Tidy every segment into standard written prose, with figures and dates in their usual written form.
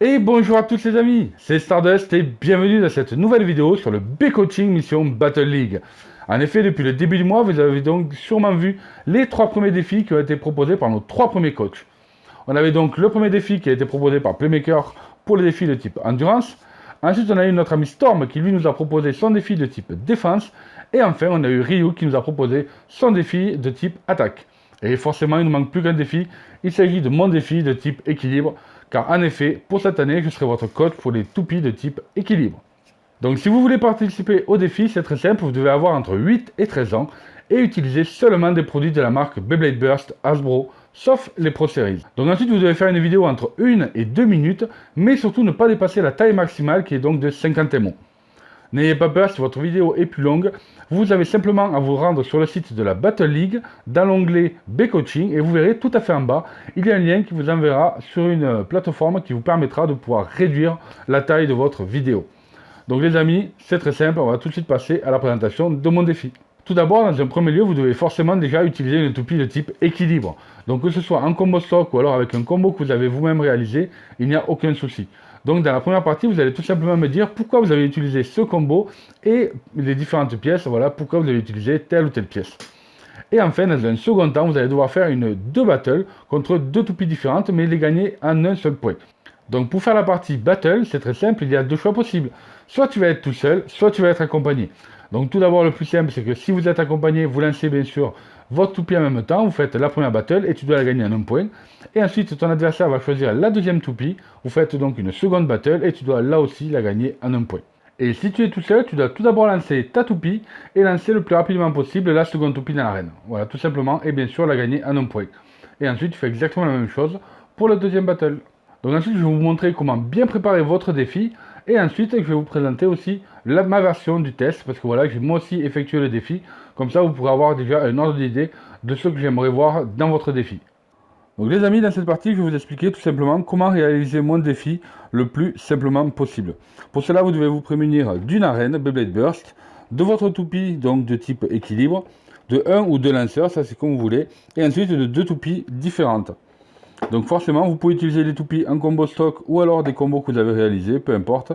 Et bonjour à tous les amis, c'est Stardust et bienvenue dans cette nouvelle vidéo sur le B-Coaching Mission Battle League. En effet, depuis le début du mois, vous avez donc sûrement vu les trois premiers défis qui ont été proposés par nos trois premiers coachs. On avait donc le premier défi qui a été proposé par Playmaker pour le défi de type Endurance. Ensuite, on a eu notre ami Storm qui lui nous a proposé son défi de type Défense. Et enfin, on a eu Ryu qui nous a proposé son défi de type Attaque. Et forcément, il ne manque plus qu'un défi. Il s'agit de mon défi de type Équilibre. Car en effet, pour cette année, je serai votre coach pour les toupies de type Équilibre. Donc si vous voulez participer au défi, c'est très simple, vous devez avoir entre 8 et 13 ans et utiliser seulement des produits de la marque Beyblade Burst, Hasbro, sauf les Pro Series. Donc ensuite vous devez faire une vidéo entre 1 et 2 minutes, mais surtout ne pas dépasser la taille maximale qui est donc de 50 mots. N'ayez pas peur si votre vidéo est plus longue, vous avez simplement à vous rendre sur le site de la Battle League, dans l'onglet B-Coaching, et vous verrez tout à fait en bas, il y a un lien qui vous enverra sur une plateforme qui vous permettra de pouvoir réduire la taille de votre vidéo. Donc les amis, c'est très simple, on va tout de suite passer à la présentation de mon défi. Tout d'abord, dans un premier lieu, vous devez forcément déjà utiliser une toupie de type équilibre. Donc que ce soit en combo stock ou alors avec un combo que vous avez vous-même réalisé, il n'y a aucun souci. Donc dans la première partie, vous allez tout simplement me dire pourquoi vous avez utilisé ce combo et les différentes pièces, voilà, pourquoi vous avez utilisé telle ou telle pièce. Et enfin, dans un second temps, vous allez devoir faire deux battles contre deux toupies différentes, mais les gagner en un seul point. Donc pour faire la partie battle, c'est très simple, il y a deux choix possibles. Soit tu vas être tout seul, soit tu vas être accompagné. Donc tout d'abord, le plus simple, c'est que si vous êtes accompagné, vous lancez bien sûr votre toupie en même temps, vous faites la première battle et tu dois la gagner en un point. Et ensuite, ton adversaire va choisir la deuxième toupie, vous faites donc une seconde battle et tu dois là aussi la gagner en un point. Et si tu es tout seul, tu dois tout d'abord lancer ta toupie et lancer le plus rapidement possible la seconde toupie dans l'arène. Voilà, tout simplement, et bien sûr la gagner en un point. Et ensuite, tu fais exactement la même chose pour le deuxième battle. Donc ensuite, je vais vous montrer comment bien préparer votre défi. Et ensuite, je vais vous présenter aussi ma version du test. Parce que voilà, j'ai moi aussi effectué le défi. Comme ça, vous pourrez avoir déjà un ordre d'idée de ce que j'aimerais voir dans votre défi. Donc les amis, dans cette partie, je vais vous expliquer tout simplement comment réaliser mon défi le plus simplement possible. Pour cela, vous devez vous prémunir d'une arène Beyblade Burst, de votre toupie donc de type équilibre, de un ou deux lanceurs, ça c'est comme vous voulez, et ensuite de deux toupies différentes. Donc forcément, vous pouvez utiliser des toupies en combo stock ou alors des combos que vous avez réalisés, peu importe.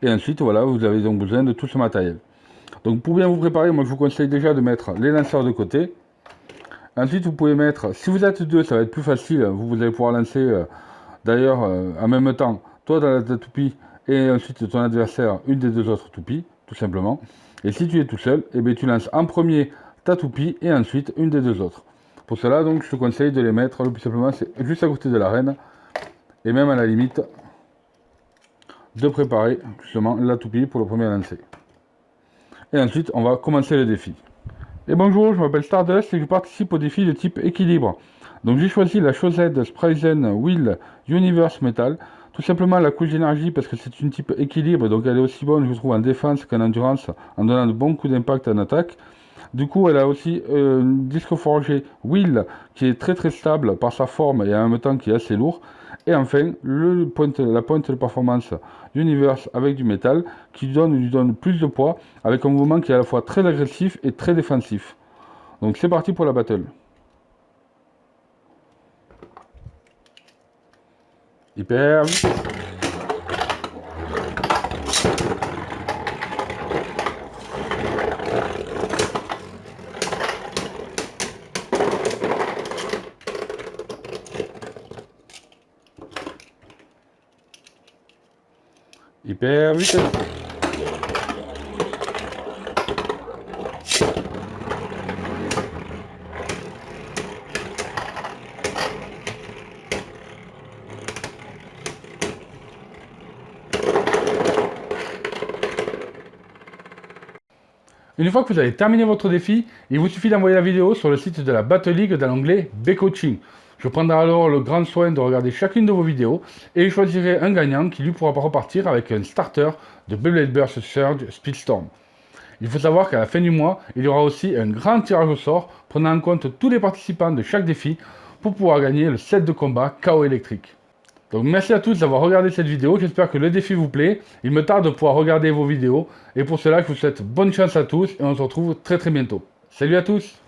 Et ensuite, voilà, vous avez donc besoin de tout ce matériel. Donc pour bien vous préparer, moi je vous conseille déjà de mettre les lanceurs de côté. Ensuite, vous pouvez mettre, si vous êtes deux, ça va être plus facile. Vous allez pouvoir lancer d'ailleurs en même temps, toi dans ta toupie et ensuite ton adversaire une des deux autres toupies, tout simplement. Et si tu es tout seul, eh bien, tu lances en premier ta toupie et ensuite une des deux autres. Pour cela, donc, je te conseille de les mettre le plus simplement, c'est juste à côté de l'arène. Et même à la limite, de préparer justement la toupie pour le premier lancer. Et ensuite, on va commencer le défi. Et bonjour, je m'appelle Stardust et je participe au défi de type équilibre. Donc j'ai choisi la Chosed Spryzen Wheel Universe Metal. Tout simplement la couche d'énergie parce que c'est une type équilibre, donc elle est aussi bonne, je trouve, en défense qu'en endurance, en donnant de bons coups d'impact en attaque. Du coup, elle a aussi une disque forgé Wheel qui est très très stable par sa forme et en même temps qui est assez lourd. Et enfin, la pointe de performance Universe avec du métal qui lui donne plus de poids avec un mouvement qui est à la fois très agressif et très défensif. Donc c'est parti pour la battle. Hyper vite. Hyper vite. Une fois que vous avez terminé votre défi, il vous suffit d'envoyer la vidéo sur le site de la Battle League dans l'onglet B-Coaching. Je prendrai alors le grand soin de regarder chacune de vos vidéos et je choisirai un gagnant qui lui pourra repartir avec un starter de Beyblade Burst Surge Speedstorm. Il faut savoir qu'à la fin du mois, il y aura aussi un grand tirage au sort prenant en compte tous les participants de chaque défi pour pouvoir gagner le set de combat KO électrique. Donc merci à tous d'avoir regardé cette vidéo, j'espère que le défi vous plaît. Il me tarde de pouvoir regarder vos vidéos et pour cela je vous souhaite bonne chance à tous et on se retrouve très très bientôt. Salut à tous!